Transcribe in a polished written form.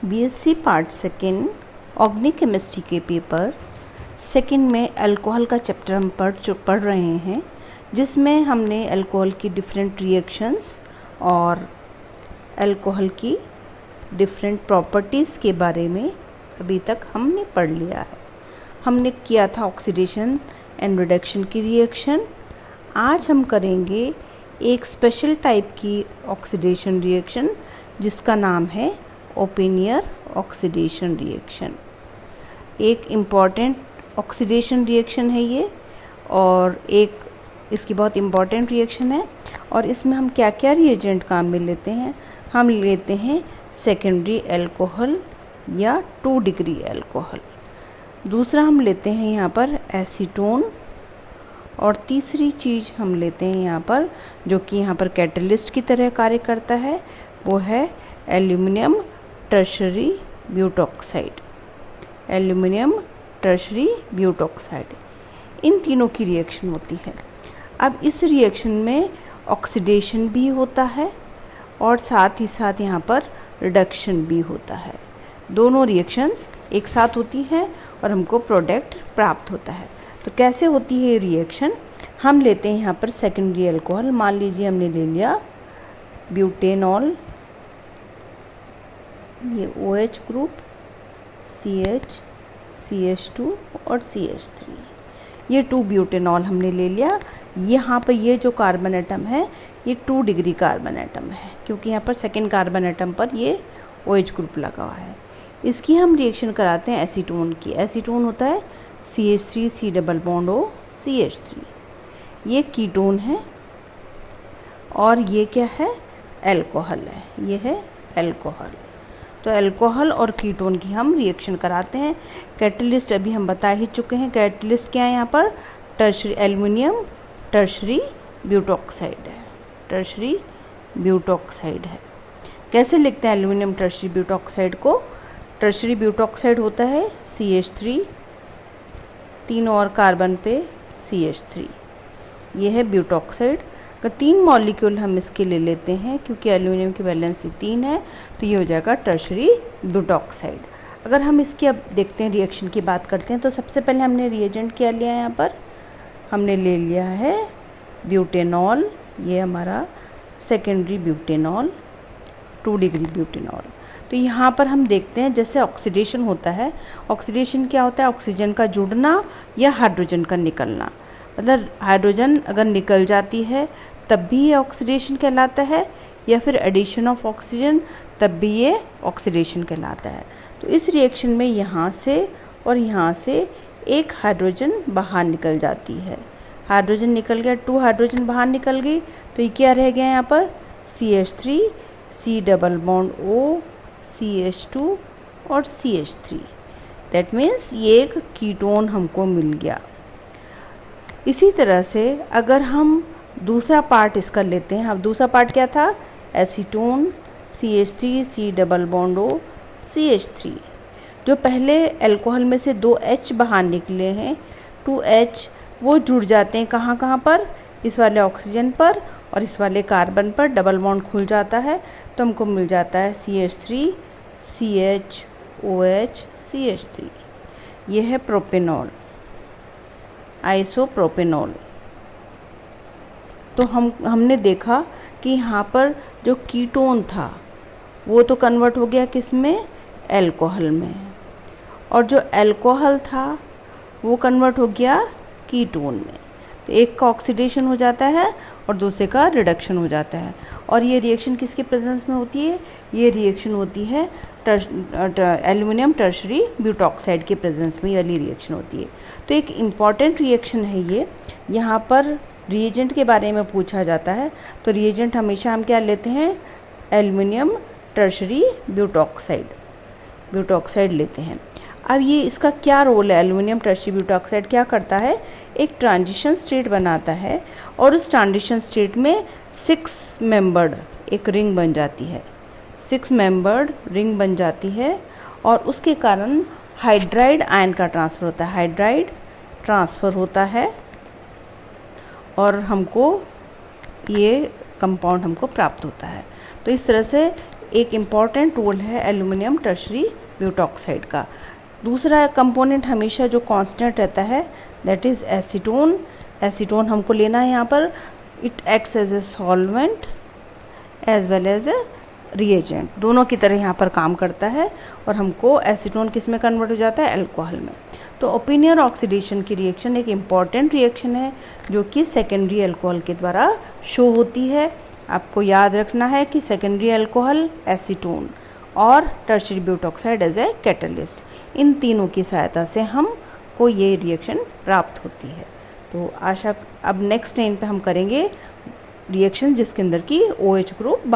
BSc part second organic chemistry के paper second में alcohol का चैप्टर हम पढ़ रहे हैं, जिसमें हमने अल्कोहल की डिफरेंट रिएक्शंस और अल्कोहल की डिफरेंट प्रॉपर्टीज़ के बारे में अभी तक हमने पढ़ लिया है। हमने किया था ऑक्सीडेशन एंड रिडक्शन की रिएक्शन। आज हम करेंगे एक स्पेशल टाइप की ऑक्सीडेशन रिएक्शन जिसका नाम है ओपेनियर ऑक्सीडेशन रिएक्शन। एक इम्पॉर्टेंट ऑक्सीडेशन रिएक्शन है ये, और एक इसकी बहुत इम्पॉर्टेंट रिएक्शन है। और इसमें हम क्या क्या रिएजेंट काम में लेते हैं? हम लेते हैं सेकेंडरी अल्कोहल या 2 डिग्री अल्कोहल। दूसरा हम लेते हैं यहाँ पर एसीटोन, और तीसरी चीज़ हम लेते हैं यहाँ पर जो कि यहाँ पर कैटलिस्ट की तरह कार्य करता है, वो है aluminium tertiary butoxide. Aluminium tertiary butoxide, इन तीनों की रिएक्शन होती है। अब इस रिएक्शन में ऑक्सीडेशन भी होता है और साथ ही साथ यहाँ पर रिडक्शन भी होता है। दोनों रिएक्शंस एक साथ होती हैं और हमको प्रोडक्ट प्राप्त होता है। तो कैसे होती है ये रिएक्शन? हम लेते हैं यहाँ पर सेकेंडरी अल्कोहल। मान लीजिए हमने ले लिया ब्यूटेनॉल, ये OH ग्रुप, CH, CH2 और CH3, ये 2 ब्यूटेनॉल हमने ले लिया। यहाँ पर ये जो कार्बन एटम है ये 2 डिग्री कार्बन एटम है, क्योंकि यहाँ पर सेकेंड कार्बन एटम पर ये OH ग्रुप लगा हुआ है। इसकी हम रिएक्शन कराते हैं एसीटोन की। एसीटोन होता है CH3 C double bond O CH3, ये कीटोन है और ये क्या है? अल्कोहल है। ये है अल्कोहल। तो अल्कोहल और कीटोन की हम रिएक्शन कराते हैं। कैटलिस्ट अभी हम बता ही चुके हैं। कैटलिस्ट क्या है यहाँ पर? टर्शरी एल्युमिनियम टर्शरी ब्यूटॉक्साइड है। टर्शरी ब्यूटॉक्साइड है। कैसे लिखते हैं एल्युमिनियम टर्शरी ब्यूटॉक्साइड को? टर्शरी ब्यूटॉक्साइड होता है CH3, 3 और कार्बन पे CH3, ये है ब्यूटॉक्साइड। अगर 3 मॉलिक्यूल हम इसके ले लेते हैं, क्योंकि एल्युमिनियम की वैलेंसी 3 है, तो ये हो जाएगा टर्शरी ब्यूटॉक्साइड। अगर हम इसकी अब देखते हैं, रिएक्शन की बात करते हैं, तो सबसे पहले हमने रिएजेंट क्या लिया है? यहाँ पर हमने ले लिया है ब्यूटेनॉल, ये हमारा सेकेंडरी ब्यूटेनॉल, 2 डिग्री ब्यूटेनॉल। तो यहाँ पर हम देखते हैं जैसे ऑक्सीडेशन होता है। ऑक्सीडेशन क्या होता है? ऑक्सीजन का जुड़ना या हाइड्रोजन का निकलना। मतलब हाइड्रोजन अगर निकल जाती है तब भी ये ऑक्सीडेशन कहलाता है, या फिर एडिशन ऑफ ऑक्सीजन तब भी ये ऑक्सीडेशन कहलाता है। तो इस रिएक्शन में यहाँ से और यहाँ से एक हाइड्रोजन बाहर निकल जाती है। हाइड्रोजन निकल गया, 2 हाइड्रोजन बाहर निकल गई, तो ये क्या रह गया यहाँ पर? CH3 C double bond O CH2 और CH3। दैट मीन्स ये एक कीटोन हमको मिल गया। इसी तरह से अगर हम दूसरा पार्ट इसका लेते हैं, अब दूसरा पार्ट क्या था? Acetone CH3 C double bond O CH3। जो पहले अल्कोहल में से 2 H बाहर निकले हैं, 2 H, वो जुड़ जाते हैं कहाँ कहाँ पर? इस वाले ऑक्सीजन पर और इस वाले कार्बन पर डबल बॉन्ड खुल जाता है, तो हमको मिल जाता है CH3 CH OH CH3। ये है प्रोपेनॉल, आइसोप्रोपेनॉल। तो हमने देखा कि यहाँ पर जो कीटोन था वो तो कन्वर्ट हो गया किस में? अल्कोहल में। और जो अल्कोहल था वो कन्वर्ट हो गया कीटोन में। तो एक का ऑक्सीडेशन हो जाता है और दूसरे का रिडक्शन हो जाता है। और ये रिएक्शन किसके प्रेजेंस में होती है? ये रिएक्शन होती है एल्युमिनियम टर्शरी ब्यूटॉक्साइड के प्रेजेंस में ये वाली रिएक्शन होती है। तो एक इम्पॉर्टेंट रिएक्शन है ये। यहाँ पर रिएजेंट के बारे में पूछा जाता है, तो रिएजेंट हमेशा हम क्या लेते हैं? एल्युमिनियम टर्शरी ब्यूटॉक्साइड लेते हैं। अब ये इसका क्या रोल है? एल्युमिनियम टर्शरी ब्यूटॉक्साइड क्या करता है? एक ट्रांजिशन स्टेट बनाता है, और उस ट्रांजिशन स्टेट में 6 मेंबर्ड एक रिंग बन जाती है। 6 मेंबर्ड रिंग बन जाती है, और उसके कारण हाइड्राइड आयन का ट्रांसफ़र होता है। हाइड्राइड ट्रांसफ़र होता है और हमको ये कंपाउंड हमको प्राप्त होता है। तो इस तरह से एक इम्पॉर्टेंट टूल है एल्युमिनियम टर्शरी ब्यूटॉक्साइड का। दूसरा कंपोनेंट हमेशा जो कांस्टेंट रहता है दैट इज़ एसीटोन। एसीटोन हमको लेना है यहाँ पर। It acts as a solvent as well as a reagent, दोनों की तरह यहाँ पर काम करता है। और हमको एसीटोन किस में कन्वर्ट हो जाता है, अल्कोहल में। तो ओपिनियन ऑक्सीडेशन की रिएक्शन एक इम्पॉर्टेंट रिएक्शन है जो कि सेकेंडरी अल्कोहल के द्वारा शो होती है। आपको याद रखना है कि सेकेंडरी अल्कोहल एसीटोन और tertiary butoxide as a catalyst, इन तीनों की सहायता से हमको ये रिएक्शन प्राप्त होती है। तो आशा अब नेक्स्ट टाइम पे हम करेंगे रिएक्शन जिसके अंदर की OH ग्रुप बाहर